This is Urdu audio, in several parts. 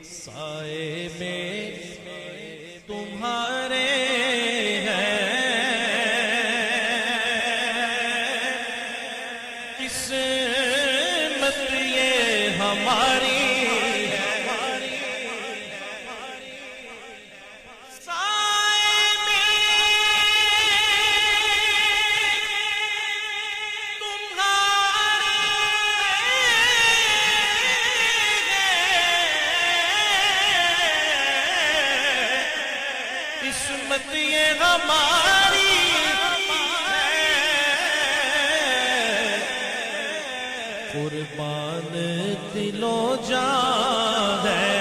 سائے میں تمہارے ہیں، قسمت یہ ہماری قسمت یہ ہماری قربان دل و جان ہے،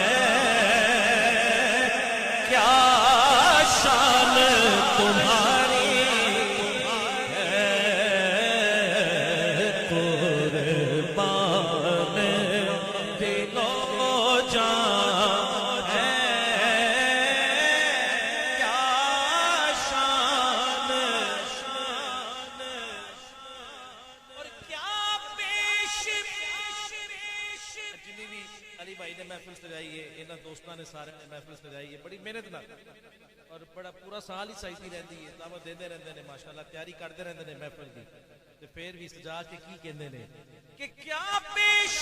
کیا شان تمہاری ہے، قربان دل و جان ہے، علی بھائی نے محفل سجائی ہے، انہاں دوستاں نے سارے نے محفل سجائی ہے بڑی محنت نال، اور بڑا پورا سال ہی سجدی رہندی ہے، دعوت دیندے رہندے نے، ماشاءاللہ تیاری کرتے رہندے نے محفل دی، تے پھر بھی سجا کے کی کہندے نے کہ کیا پیش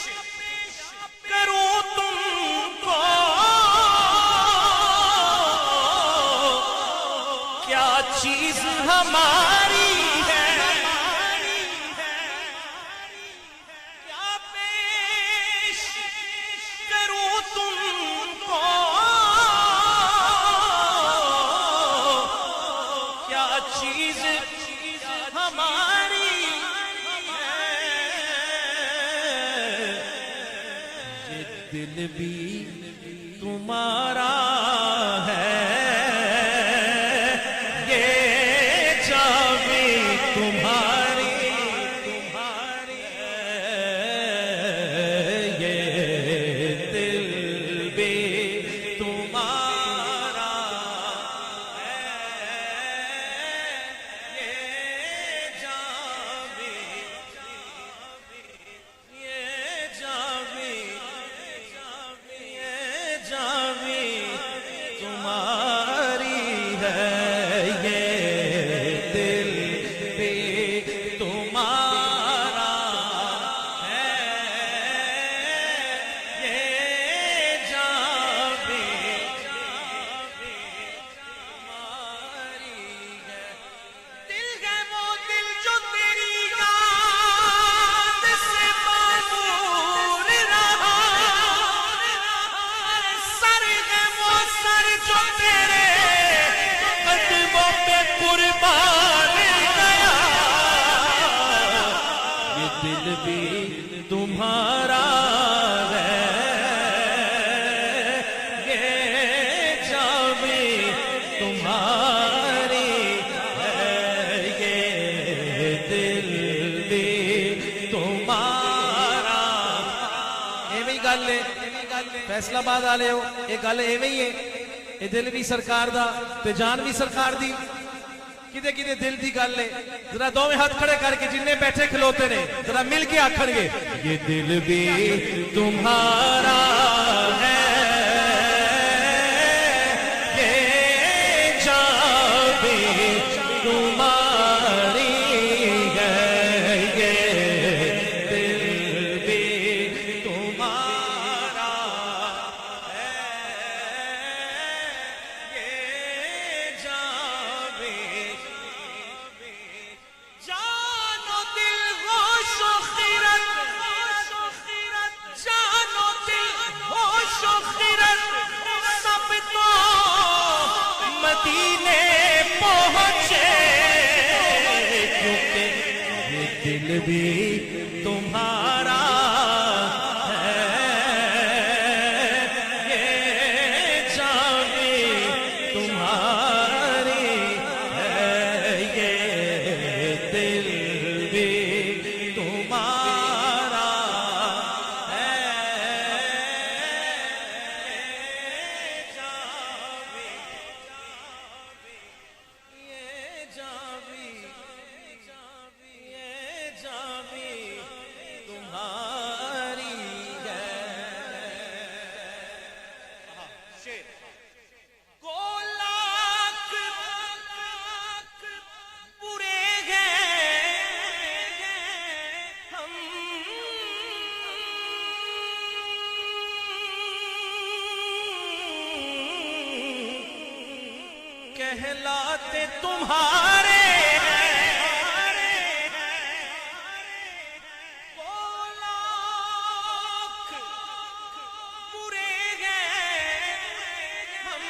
کروں تم کو، کیا چیز ہماری ہے، چیز ہماری ہے، یہ دل بھی تمہارا ہے، یہ جان بھی تمہاری ہے، یہ دل بھی تمہارا تمہاری ہے، یہ دل بھی تمہارا ہے، یہ جان بھی تمہاری ہے، دل ہے وہ دل جو تیری یاد سے معمور رہا، جو تیرے قدموں پہ قربان گیا، یہ دل بھی تمہارا ہے، یہ جان بھی تمہاری ہے، یہ دل بھی تمہارا۔ ایویں گل ہے، فیصلہ آباد والے ہو، یہ گل ایویں ہی ہے، یہ دل بھی سرکار دا تے جان بھی سرکار دی، کدے کدے دل دی گل ہے، ذرا دو میں ہاتھ کھڑے کر کے جننے بیٹھے کھلوتے نے ذرا مل کے آکھن گے یہ دل بھی تمہارا ہے، یہ جان بھی تمہاری ہے، یہ دل بھی تمہارا ہے، یہ جان بھی جان و دل ہوش و خیرت، جان و دل کہلاتے تمہارے لاکھ برے ہیں ہم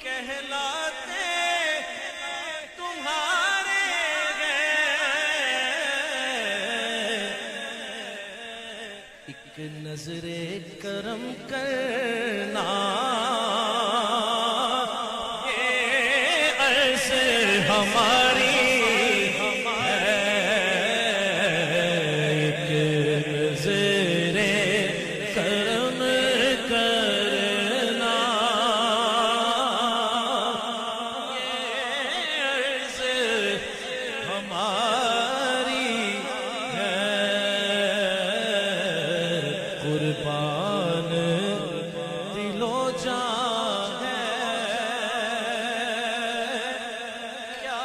کہلاتے تمہارے ایک نظر کرم کرنا یہ عرض ہماری ہے ایک نظر کرم کرنا یہ عرض ہماری ہے قربان دل و جان ہے کیا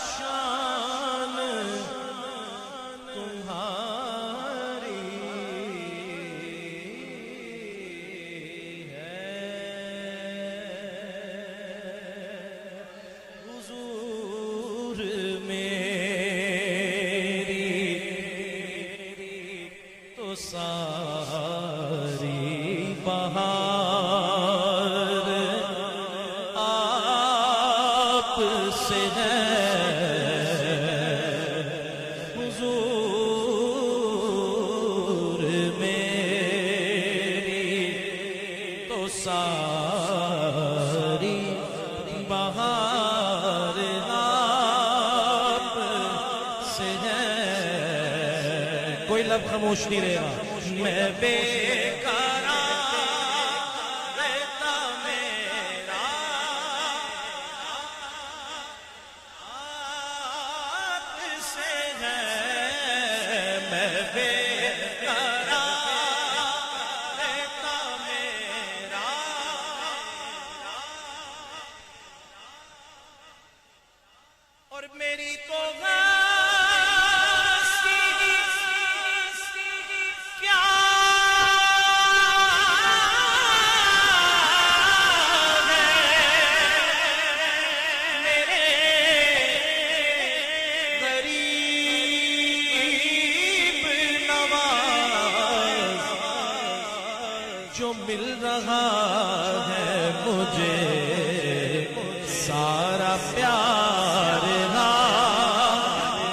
شان تمہاری ہے حضور میری تو ساری بہار آپ سے ہے حضور میری تو ساری بہار آپ سے ہے کوئی لب خاموش نہیں رہے گا میں بے قرار رہتا میرا آپ سے ہے میں بے قرار رہتا میرا اور میری تو جو مل رہا ہے مجھے سارا پیار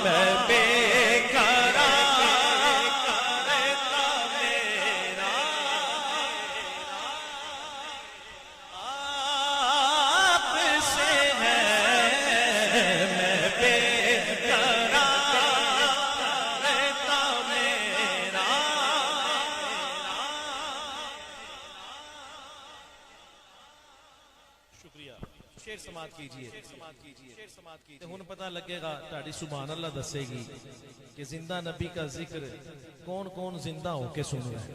میں بے قرار رہتا میرا آپ سے ہے میں بے قرار رہتا میرا شکریہ شیر سماعت کیجئے ہن پتہ لگے گا تہاڈی سبحان اللہ دسے گی کہ زندہ نبی کا ذکر کون کون زندہ ہو کے سن رہا ہے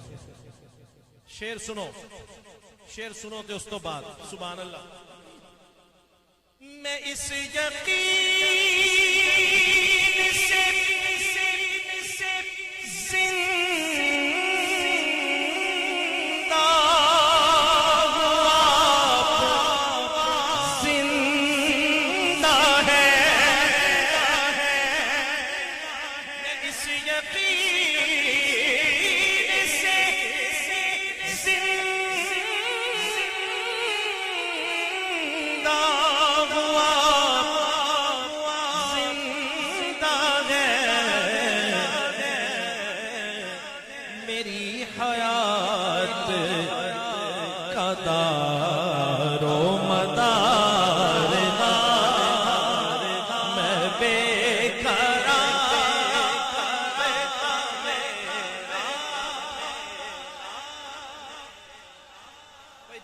شیر سنو تے اس تو بعد سبحان اللہ میں اس یقین سے حیات کا دار و مدار میں بے قرار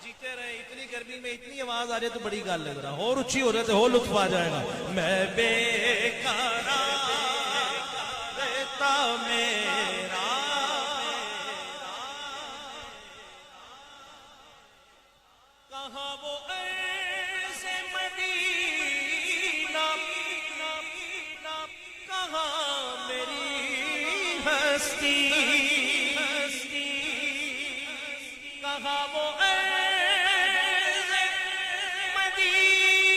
جیتے رہے اتنی گرمی میں اتنی آواز آ رہی ہے تو بڑی گل لگ رہا اور اچھی ہو رہے تو اور لطف آ جائے گا میں بے قرار رہتا میرا ہستی کہاں وہ عرض مدینہ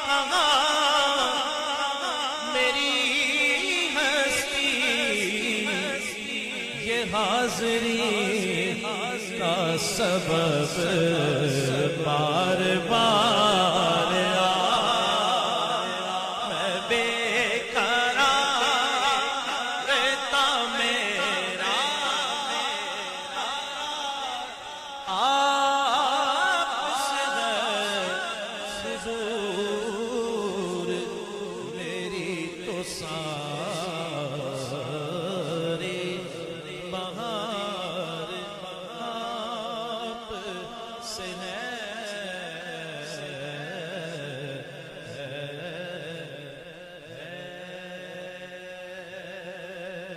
کہاں میری ہستی یہ حاضری کا سبب بار بار میں بے قرار رہتا میرا آپ سے دور میری تو